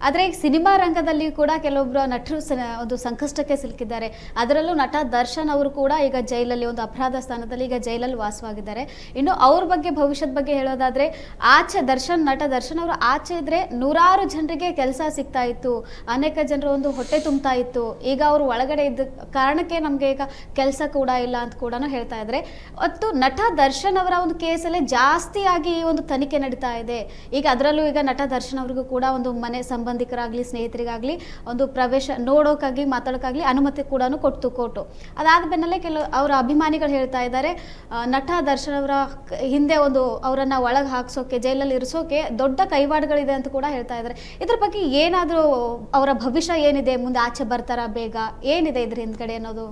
ಆದರೆ ಈಗ ಸಿನಿಮಾ ರಂಗದಲ್ಲಿ ಕೂಡ ಕೆಲವೊಬ್ಬರು ನಟರು ಒಂದು ಸಂಕಷ್ಟಕ್ಕೆ ಸಿಲುಕಿದ್ದಾರೆ. ಅದರಲ್ಲೂ ನಟ ದರ್ಶನ್ ಅವರು ಕೂಡ ಈಗ ಜೈಲಲ್ಲಿ ಒಂದು ಅಪರಾಧ ಸ್ಥಾನದಲ್ಲಿ ಈಗ ಜೈಲಲ್ಲಿ ವಾಸವಾಗಿದ್ದಾರೆ. ಇನ್ನು ಅವ್ರ ಬಗ್ಗೆ ಭವಿಷ್ಯದ ಬಗ್ಗೆ ಹೇಳೋದಾದ್ರೆ ಆಚೆ ನಟ ದರ್ಶನ್ ಅವರು ಆಚೆ ಇದ್ರೆ ನೂರಾರು ಜನರಿಗೆ ಕೆಲಸ ಸಿಗ್ತಾ ಇತ್ತು, ಅನೇಕ ಜನರು ಒಂದು ಹೊಟ್ಟೆ ತುಂಬ್ತಾ ಇತ್ತು. ಈಗ ಅವರು ಒಳಗಡೆ ಇದ್ದ ಕಾರಣಕ್ಕೆ ನಮಗೆ ಈಗ ಕೆಲಸ ಕೂಡ ಇಲ್ಲ ಅಂತ ಕೂಡ ಹೇಳ್ತಾ ಇದ್ದಾರೆ. ಮತ್ತು ನಟ ದರ್ಶನ್ ಅವರ ಒಂದು ಕೇಸಲ್ಲಿ ಜಾಸ್ತಿಯಾಗಿ ಈ ಒಂದು ತನಿಖೆ ನಡೀತಾ ಇದೆ. ಈಗ ಅದರಲ್ಲೂ ಈಗ ನಟ ದರ್ಶನ್ ಅವರಿಗೂ ಕೂಡ ಒಂದು ಮನೆ ಸಂಬಂಧಿಕರಾಗಲಿ ಸ್ನೇಹಿತರಿಗಾಗಲಿ ಒಂದು ಪ್ರವೇಶ ನೋಡೋಕ್ಕಾಗಿ ಮಾತಾಡೋಕ್ಕಾಗಲಿ ಅನುಮತಿ ಕೂಡ ಕೊಡ್ತು ಕೋರ್ಟು. ಅದಾದ ಬೆನ್ನಲ್ಲೇ ಅವರ ಅಭಿಮಾನಿಗಳು ಹೇಳ್ತಾ ಇದ್ದಾರೆ ನಟ ದರ್ಶನ್ ಅವರ ಹಿಂದೆ ಒಂದು ಅವರನ್ನು ಒಳಗೆ ಹಾಕ್ಸೋಕೆ ಜೈಲಲ್ಲಿ ಇರಿಸೋಕೆ ದೊಡ್ಡ ಕೈವಾಡಗಳಿದೆ ಅಂತ ಕೂಡ ಹೇಳ್ತಾ ಇದ್ದಾರೆ. ಇದ್ರ ಬಗ್ಗೆ ಏನಾದರೂ ಅವರ ಭವಿಷ್ಯ ಏನಿದೆ, ಮುಂದೆ ಆಚೆ ಬರ್ತಾರಾ ಬೇಗ, ಏನಿದೆ ಇದ್ರ ಹಿಂದ್ಗಡೆ ಅನ್ನೋದು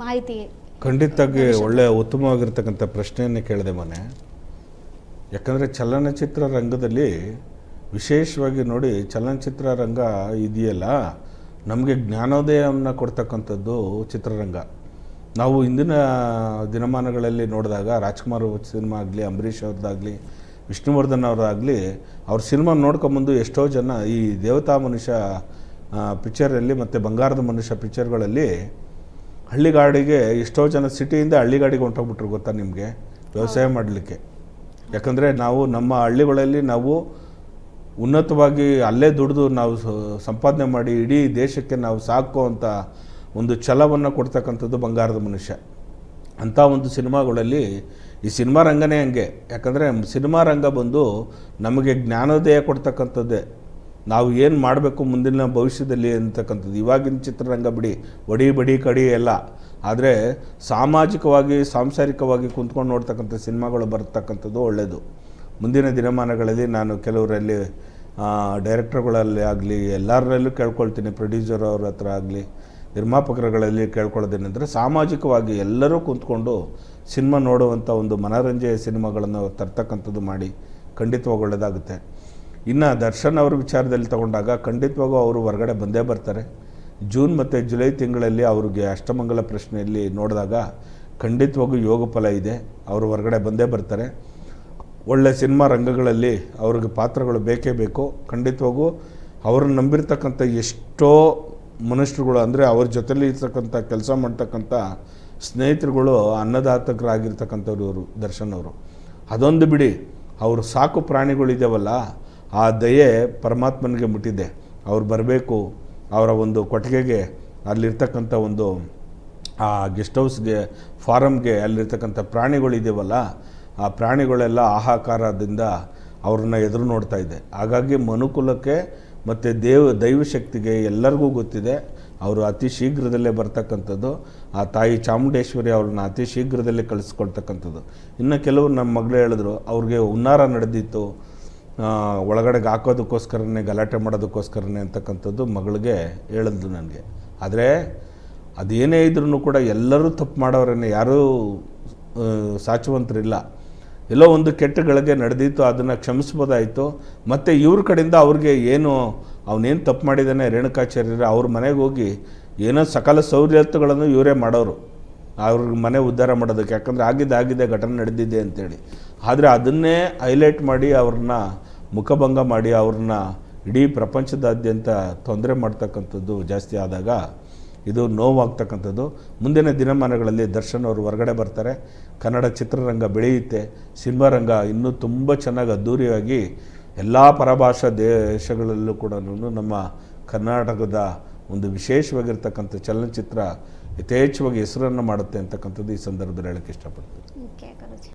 ಮಾಹಿತಿ? ಖಂಡಿತವಾಗಿ ಒಳ್ಳೆಯ ಉತ್ತಮವಾಗಿರ್ತಕ್ಕಂಥ ಪ್ರಶ್ನೆಯನ್ನೇ ಕೇಳಿದೆ ಮೊನ್ನೆ. ಯಾಕಂದರೆ ಚಲನಚಿತ್ರ ರಂಗದಲ್ಲಿ ವಿಶೇಷವಾಗಿ ನೋಡಿ, ಚಲನಚಿತ್ರ ರಂಗ ಇದೆಯಲ್ಲ, ನಮಗೆ ಜ್ಞಾನೋದಯವನ್ನು ಕೊಡ್ತಕ್ಕಂಥದ್ದು ಚಿತ್ರರಂಗ. ನಾವು ಇಂದಿನ ದಿನಮಾನಗಳಲ್ಲಿ ನೋಡಿದಾಗ ರಾಜ್ಕುಮಾರ್ ಸಿನಿಮಾ ಆಗಲಿ, ಅಂಬರೀಷ್ ಅವ್ರದ್ದಾಗಲಿ, ವಿಷ್ಣುವರ್ಧನ್ ಅವರಾಗಲಿ, ಅವ್ರ ಸಿನಿಮಾ ನೋಡ್ಕೊಂಬಂದು ಎಷ್ಟೋ ಜನ ಈ ದೇವತಾ ಮನುಷ್ಯ ಪಿಕ್ಚರಲ್ಲಿ ಮತ್ತು ಬಂಗಾರದ ಮನುಷ್ಯ ಪಿಕ್ಚರ್ಗಳಲ್ಲಿ ಹಳ್ಳಿಗಾಡಿಗೆ ಎಷ್ಟೋ ಜನ ಸಿಟಿಯಿಂದ ಹಳ್ಳಿಗಾಡಿಗೆ ಹೊಂಟೋಗ್ಬಿಟ್ರು ಗೊತ್ತಾ ನಿಮಗೆ, ವ್ಯವಸಾಯ ಮಾಡಲಿಕ್ಕೆ. ಯಾಕಂದರೆ ನಾವು ನಮ್ಮ ಹಳ್ಳಿಗಳಲ್ಲಿ ನಾವು ಉನ್ನತವಾಗಿ ಅಲ್ಲೇ ದುಡಿದು ನಾವು ಸಂಪಾದನೆ ಮಾಡಿ ಇಡೀ ದೇಶಕ್ಕೆ ನಾವು ಸಾಕೋ ಅಂತ ಒಂದು ಛಲವನ್ನು ಕೊಡ್ತಕ್ಕಂಥದ್ದು ಬಂಗಾರದ ಮನುಷ್ಯ. ಅಂಥ ಒಂದು ಸಿನಿಮಾಗಳಲ್ಲಿ ಈ ಸಿನಿಮಾ ರಂಗನೇ ಹಂಗೆ. ಯಾಕಂದರೆ ಸಿನಿಮಾ ರಂಗ ಬಂದು ನಮಗೆ ಜ್ಞಾನೋದಯ ಕೊಡ್ತಕ್ಕಂಥದ್ದೇ. ನಾವು ಏನು ಮಾಡಬೇಕು ಮುಂದಿನ ಭವಿಷ್ಯದಲ್ಲಿ ಅಂತಕ್ಕಂಥದ್ದು. ಇವಾಗಿನ ಚಿತ್ರರಂಗ ಬಿಡಿ, ಬಡಿ ಕಡಿ ಎಲ್ಲ, ಆದರೆ ಸಾಮಾಜಿಕವಾಗಿ ಸಾಂಸಾರಿಕವಾಗಿ ಕುಂತ್ಕೊಂಡು ನೋಡ್ತಕ್ಕಂಥ ಸಿನಿಮಾಗಳು ಬರ್ತಕ್ಕಂಥದ್ದು ಒಳ್ಳೆಯದು. ಮುಂದಿನ ದಿನಮಾನಗಳಲ್ಲಿ ನಾನು ಕೆಲವರಲ್ಲಿ ಡೈರೆಕ್ಟರ್ಗಳಲ್ಲಿ ಆಗಲಿ ಎಲ್ಲರಲ್ಲೂ ಕೇಳ್ಕೊಳ್ತೀನಿ, ಪ್ರೊಡ್ಯೂಸರ್ ಅವ್ರ ಹತ್ರ ಆಗಲಿ ನಿರ್ಮಾಪಕರುಗಳಲ್ಲಿ ಕೇಳ್ಕೊಳ್ಳೋದೇನೆಂದರೆ ಸಾಮಾಜಿಕವಾಗಿ ಎಲ್ಲರೂ ಕುಂತ್ಕೊಂಡು ಸಿನಿಮಾ ನೋಡುವಂಥ ಒಂದು ಮನೋರಂಜನೆ ಸಿನಿಮಾಗಳನ್ನು ತರ್ತಕ್ಕಂಥದ್ದು ಮಾಡಿ ಖಂಡಿತವಾಗಿ ಒಳ್ಳೆಯದಾಗುತ್ತೆ. ಇನ್ನು ದರ್ಶನ್ ಅವ್ರ ವಿಚಾರದಲ್ಲಿ ತಗೊಂಡಾಗ ಖಂಡಿತವಾಗೂ ಅವರು ಹೊರಗಡೆ ಬಂದೇ ಬರ್ತಾರೆ. ಜೂನ್ ಮತ್ತು ಜುಲೈ ತಿಂಗಳಲ್ಲಿ ಅವ್ರಿಗೆ ಅಷ್ಟಮಂಗಲ ಪ್ರಶ್ನೆಯಲ್ಲಿ ನೋಡಿದಾಗ ಖಂಡಿತವಾಗೂ ಯೋಗ ಫಲ ಇದೆ. ಅವರು ಹೊರಗಡೆ ಬಂದೇ ಬರ್ತಾರೆ. ಒಳ್ಳೆ ಸಿನಿಮಾ ರಂಗಗಳಲ್ಲಿ ಅವ್ರಿಗೆ ಪಾತ್ರಗಳು ಬೇಕೇ ಬೇಕು. ಖಂಡಿತವಾಗೂ ಅವ್ರನ್ನ ನಂಬಿರ್ತಕ್ಕಂಥ ಎಷ್ಟೋ ಮನುಷ್ಯರುಗಳು, ಅಂದರೆ ಅವ್ರ ಜೊತೆಲಿ ಇರ್ತಕ್ಕಂಥ ಕೆಲಸ ಮಾಡ್ತಕ್ಕಂಥ ಸ್ನೇಹಿತರುಗಳು ಅನ್ನದಾತಕರಾಗಿರ್ತಕ್ಕಂಥವ್ರು ಇವರು ದರ್ಶನ್ ಅವರು. ಅದೊಂದು ಬಿಡಿ, ಅವರು ಸಾಕು ಪ್ರಾಣಿಗಳಿದ್ದಾವಲ್ಲ, ಆ ದಯೆ ಪರಮಾತ್ಮನಿಗೆ ಮುಟ್ಟಿದೆ. ಅವ್ರು ಬರಬೇಕು, ಅವರ ಒಂದು ಕೊಟ್ಟಿಗೆಗೆ, ಅಲ್ಲಿರ್ತಕ್ಕಂಥ ಒಂದು ಆ ಗೆಸ್ಟ್ ಹೌಸ್ಗೆ, ಫಾರಮ್ಗೆ, ಅಲ್ಲಿರ್ತಕ್ಕಂಥ ಪ್ರಾಣಿಗಳಿದ್ದಾವಲ್ಲ, ಆ ಪ್ರಾಣಿಗಳೆಲ್ಲ ಆಹಾಕಾರದಿಂದ ಅವ್ರನ್ನ ಎದುರು ನೋಡ್ತಾ ಇದೆ. ಹಾಗಾಗಿ ಮನುಕುಲಕ್ಕೆ ಮತ್ತು ದೈವಶಕ್ತಿಗೆ ಎಲ್ಲರಿಗೂ ಗೊತ್ತಿದೆ. ಅವರು ಅತಿ ಶೀಘ್ರದಲ್ಲೇ ಬರ್ತಕ್ಕಂಥದ್ದು. ಆ ತಾಯಿ ಚಾಮುಂಡೇಶ್ವರಿ ಅವ್ರನ್ನ ಅತಿ ಶೀಘ್ರದಲ್ಲೇ ಕಳಿಸ್ಕೊಳ್ತಕ್ಕಂಥದ್ದು. ಇನ್ನು ಕೆಲವರು ನಮ್ಮ ಮಗಳು ಹೇಳಿದ್ರು, ಅವ್ರಿಗೆ ಹುನ್ನಾರ ನಡೆದಿತ್ತು, ಒಳಗಡೆಗೆ ಹಾಕೋದಕ್ಕೋಸ್ಕರನೇ, ಗಲಾಟೆ ಮಾಡೋದಕ್ಕೋಸ್ಕರನೇ ಅಂತಕ್ಕಂಥದ್ದು ಮಗಳಿಗೆ ಹೇಳಿದ್ಲು ನನಗೆ. ಆದರೆ ಅದೇನೇ ಇದ್ರೂ ಕೂಡ ಎಲ್ಲರೂ ತಪ್ಪು ಮಾಡೋರನ್ನೇ, ಯಾರೂ ಸಾಚುವಂತರಿಲ್ಲ. ಎಲ್ಲೋ ಒಂದು ಕೆಟ್ಟ ಗಳಿಗೆ ನಡೆದಿತ್ತು, ಅದನ್ನು ಕ್ಷಮಿಸ್ಬೋದಾಯಿತು. ಮತ್ತು ಇವ್ರ ಕಡೆಯಿಂದ ಅವ್ರಿಗೆ ಏನು ಅವನೇನು ತಪ್ಪು ಮಾಡಿದ್ದಾನೆ ರೇಣುಕಾಚಾರ್ಯರು ಅವ್ರ ಮನೆಗೆ ಹೋಗಿ ಏನೋ ಸಕಲ ಸವಲತ್ತುಗಳನ್ನು ಇವರೇ ಮಾಡೋರು, ಅವ್ರಿಗೆ ಮನೆ ಉದ್ಧಾರ ಮಾಡೋದಕ್ಕೆ. ಯಾಕಂದರೆ ಆಗಿದೆ ಘಟನೆ ನಡೆದಿದೆ ಅಂತೇಳಿ. ಆದರೆ ಅದನ್ನೇ ಹೈಲೈಟ್ ಮಾಡಿ ಅವ್ರನ್ನ ಮುಖಭಂಗ ಮಾಡಿ ಅವ್ರನ್ನ ಇಡೀ ಪ್ರಪಂಚದಾದ್ಯಂತ ತೊಂದರೆ ಮಾಡ್ತಕ್ಕಂಥದ್ದು ಜಾಸ್ತಿ ಆದಾಗ ಇದು ನೋವಾಗ್ತಕ್ಕಂಥದ್ದು. ಮುಂದಿನ ದಿನಮಾನಗಳಲ್ಲಿ ದರ್ಶನ್ ಅವರು ಹೊರಗಡೆ ಬರ್ತಾರೆ. ಕನ್ನಡ ಚಿತ್ರರಂಗ ಬೆಳೆಯುತ್ತೆ. ಸಿನಿಮಾ ರಂಗ ಇನ್ನೂ ತುಂಬ ಚೆನ್ನಾಗಿ ಅದ್ಧೂರಿಯಾಗಿ ಎಲ್ಲ ಪರಭಾಷಾ ದೇಶಗಳಲ್ಲೂ ಕೂಡ ನಮ್ಮ ಕರ್ನಾಟಕದ ಒಂದು ವಿಶೇಷವಾಗಿರ್ತಕ್ಕಂಥ ಚಲನಚಿತ್ರ ಯಥೇಚ್ಛವಾಗಿ ಹೆಸರನ್ನು ಮಾಡುತ್ತೆ ಅಂತಕ್ಕಂಥದ್ದು ಈ ಸಂದರ್ಭದಲ್ಲಿ ಹೇಳೋಕ್ಕೆ ಇಷ್ಟಪಡ್ತೀನಿ.